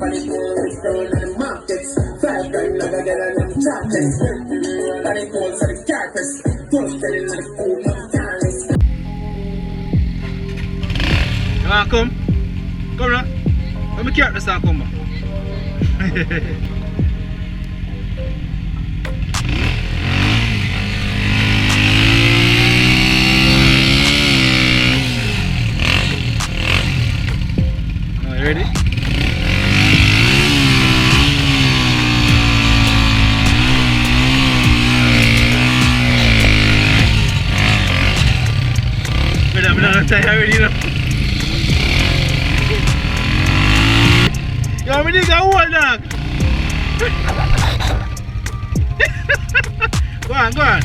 on the moon, down in the markets. 5 grand, like I get on them chocolates. On the balls for the carcass. Close telling on the food, no talents. You wanna come? Come now. Let me carry this and come back. You ready? I'm not tired already, you know. Yo, me nigga, hold dog. Go on, go on.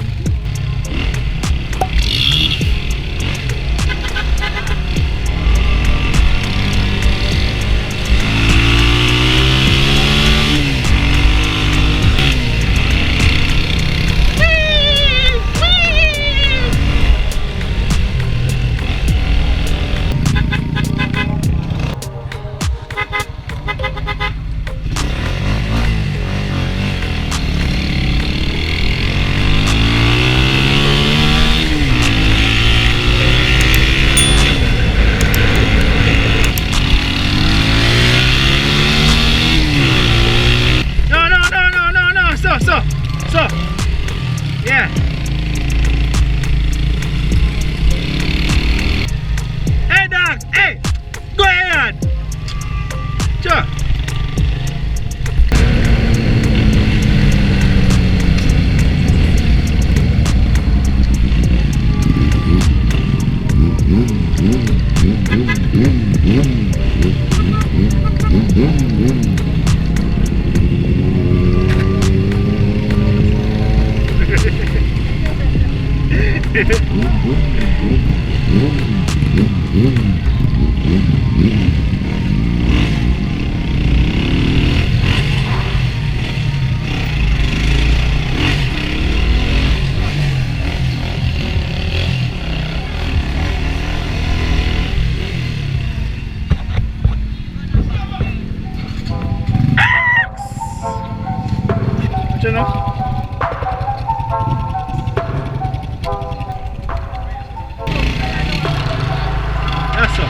So, yeah. Hey dog, hey, go ahead. Sure. You know? That's all.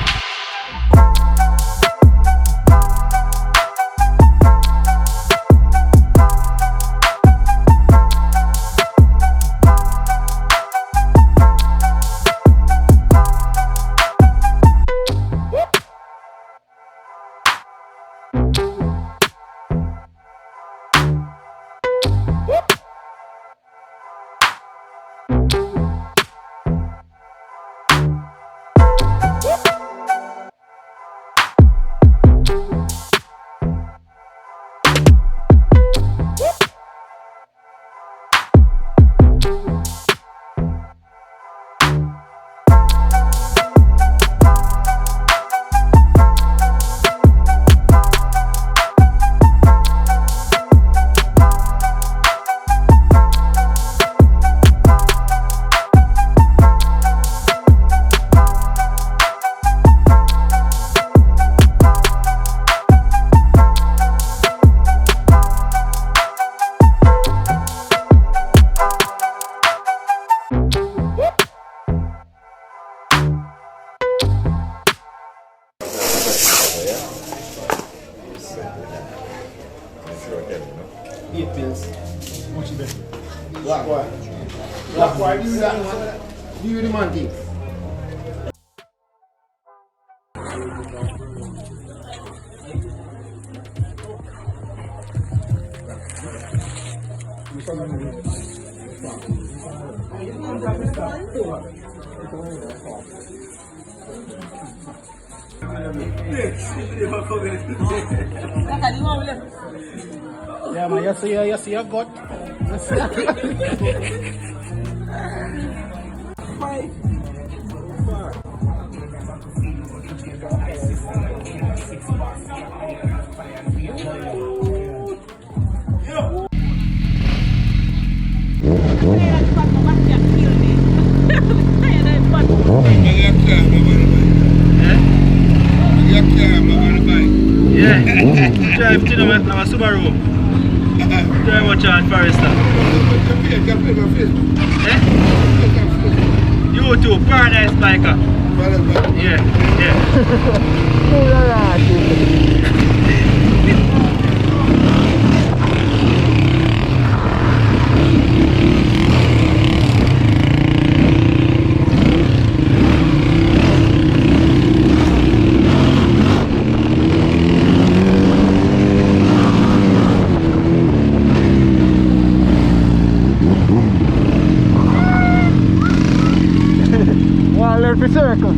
Black white. Black white, this is that. Do you the man thing? Yeah, man, you see your gut. Bagi aku dah, Yeah. Drive to them, have a Subaru. Drive watch on Forester. Eh? YouTube, Paradise Biker. Yeah, yeah. Waller for circle.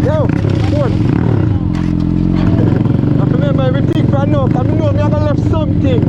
Yo, what? I remember everything for now, because I know me have left something.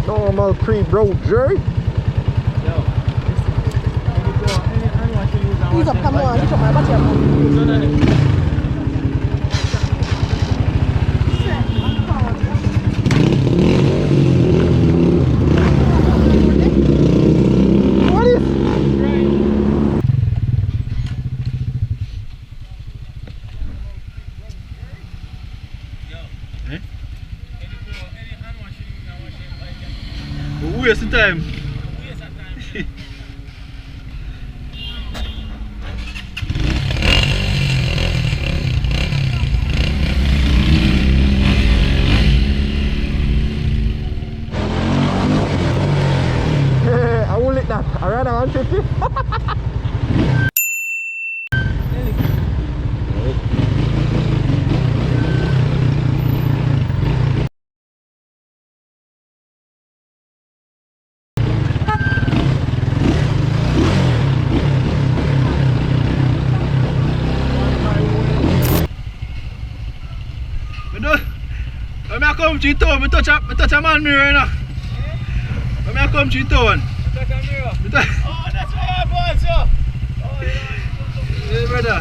Normal pre-road jerk. He's up, come on, he's up, what's your What is? We're wasting time. I will lick that. I ran 150. When I come to town, I touch a man mirror now. When I come to town. Touch a mirror? Oh, that's why I bought you. Oh, yeah. Hey, brother.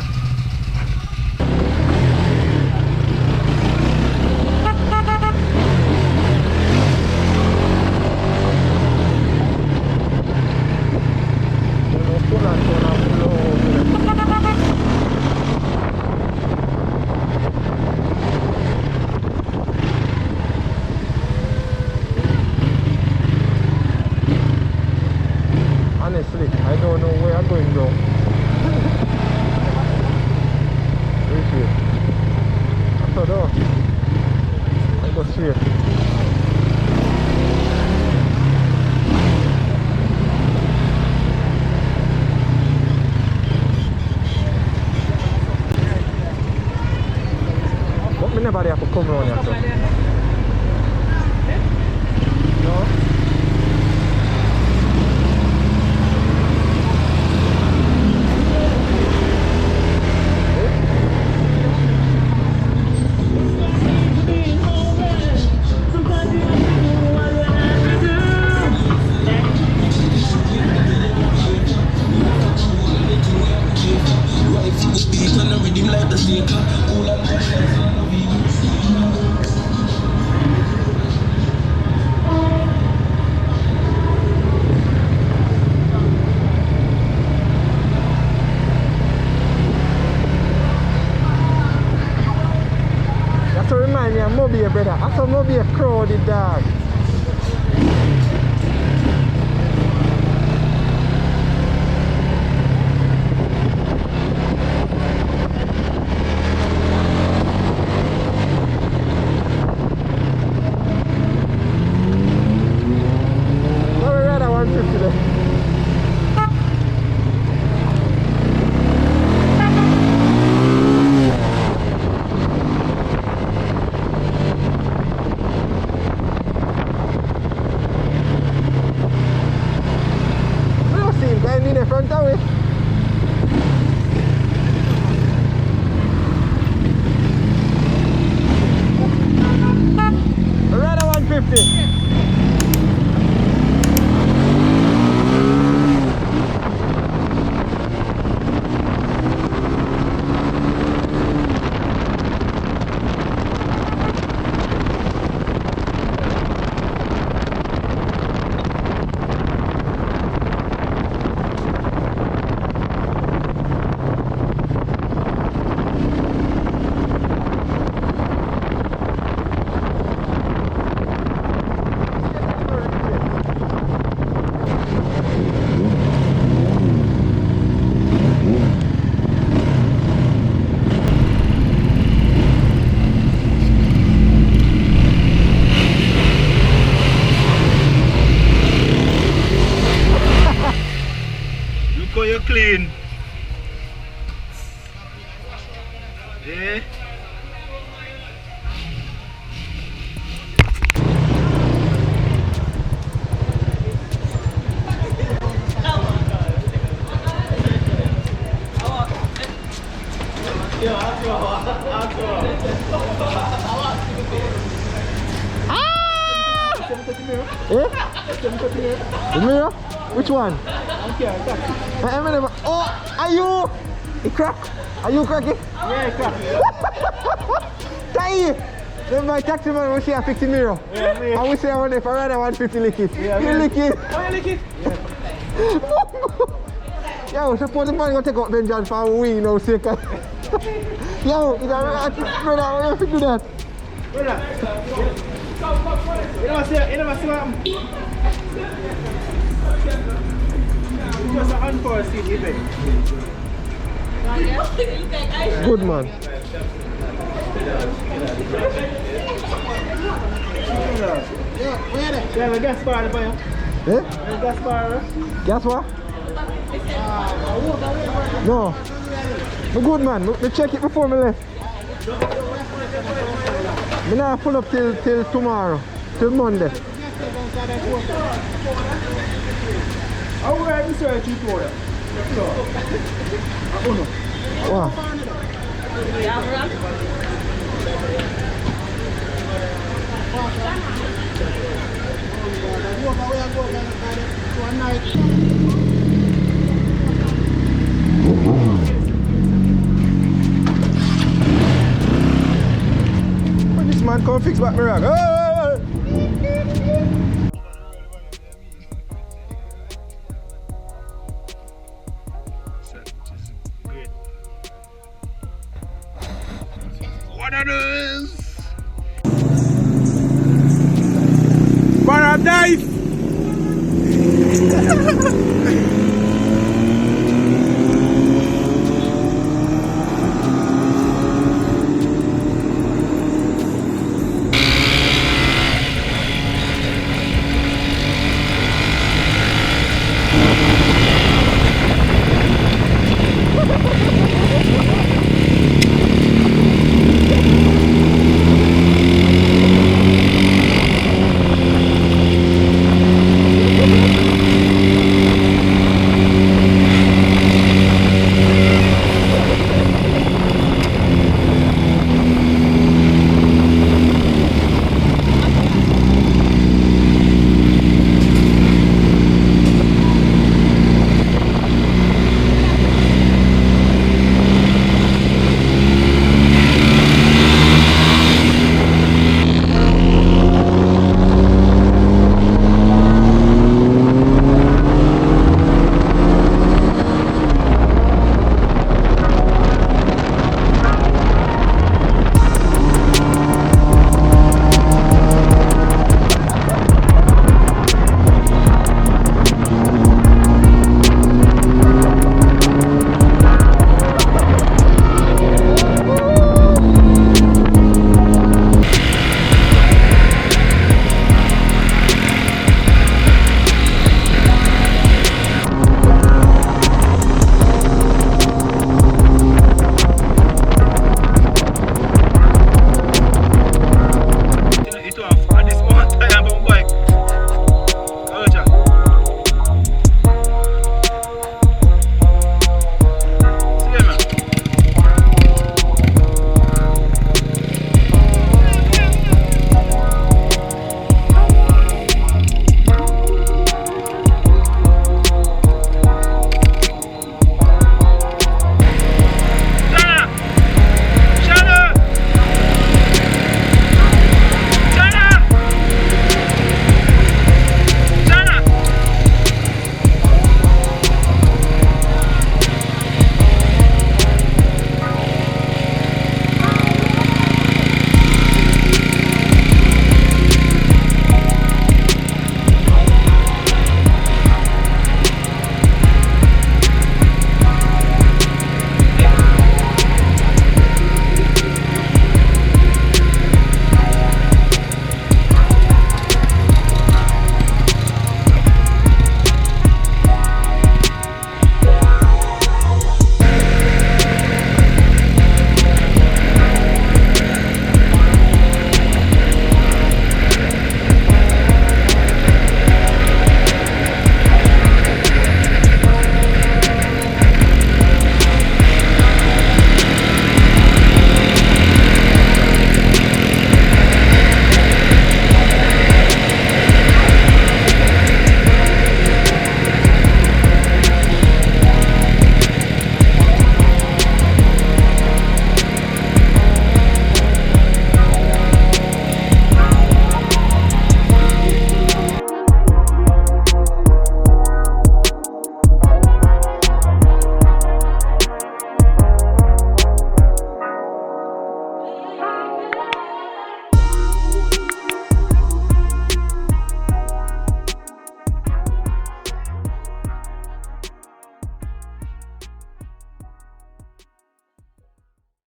go straight. But me never have to come around here. So. No? That's to remind me of Moby, brother. I saw Moby a crowded dog. Front of it. Radar 150. Look how you clean. Yeah. The mirror? Which one? Oh, are you? It crack? Are you cracking? Yeah, crack. Tie! Then my taxi man will say I fix the mirror. Yeah, me. I will say I want if I rather 150 lick it. Yeah, you lick it. Oh, you lick it? Yo, suppose the man gonna take out Benjamin for a wee now, say yo, you know, brother, how you do that? Brother, you never see what happened? It was an unforeseen event. Good man. Yeah, the gas bar for you. Eh? The gas bar. Guess what? No. Me good man. Me check it before me left. Me not pull up till tomorrow. Till Monday. How will I research you for it? Wow. When this man come fix back my rag.